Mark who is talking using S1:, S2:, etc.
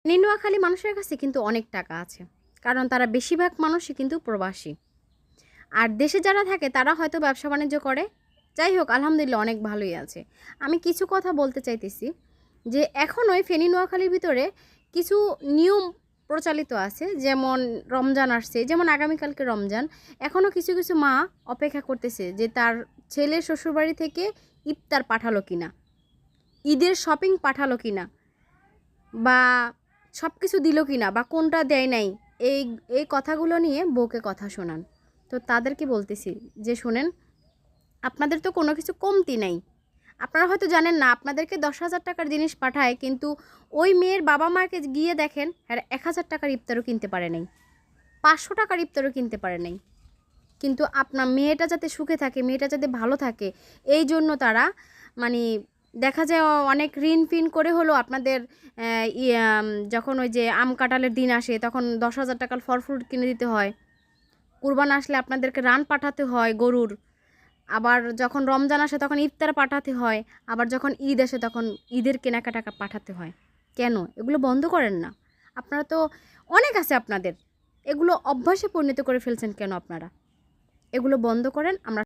S1: নোয়াখালী মানুষের কাছে কিন্তু অনেক টাকা আছে, কারণ তারা বেশিরভাগ মানুষই কিন্তু প্রবাসী। আর দেশে যারা থাকে তারা হয়তো ব্যবসা বাণিজ্য করে। যাই হোক, আলহামদুলিল্লাহ অনেক ভালোই আছে। আমি কিছু কথা বলতে চাইতেছি যে এখনোই ফেনী নোয়াখালীর ভিতরে কিছু নিয়ম প্রচলিত আছে। যেমন রমজান আসছে, যেমন আগামীকালকে রমজান, এখনও কিছু কিছু মা অপেক্ষা করতেছে যে তার ছেলে শ্বশুরবাড়ি থেকে ইফতার পাঠালো কিনা, ঈদের শপিং পাঠালো কিনা, বা সব কিছু দিল কিনা, বা কোনটা দেয় নাই। এই এই কথাগুলো নিয়ে বউকে কথা শোনান। তো তাদেরকে বলতেছি যে শোনেন, আপনাদের তো কোনো কিছু কমতি নাই। আপনারা হয়তো জানেন না, আপনাদেরকে 10,000 টাকার জিনিস পাঠায়, কিন্তু ওই মেয়ের বাবা মাকে গিয়ে দেখেন আর 1,000 টাকার ইফতারও কিনতে পারে নাই, 500 টাকার ইফতারও কিনতে পারে নাই। কিন্তু আপনার মেয়েটা যাতে সুখে থাকে, মেয়েটা যাতে ভালো থাকে, এই জন্য তারা মানে দেখা যায় অনেক ঋণ ফিন করে হলো আপনাদের যখন ওই যে আম কাঁঠালের দিন আসে তখন 10,000 টাকার ফল ফ্রুট কিনে দিতে হয়। কুরবান আসলে আপনাদেরকে রান পাঠাতে হয় গরুর। আবার যখন রমজান আসে তখন ইফতার পাঠাতে হয়। আবার যখন ঈদ আসে তখন ঈদের কেনাকাটা পাঠাতে হয়। কেন এগুলো বন্ধ করেন না? আপনারা তো অনেক আছে আপনাদের, এগুলো অভ্যাসে পরিণত করে ফেলছেন কেন আপনারা? এগুলো বন্ধ করেন। আমরা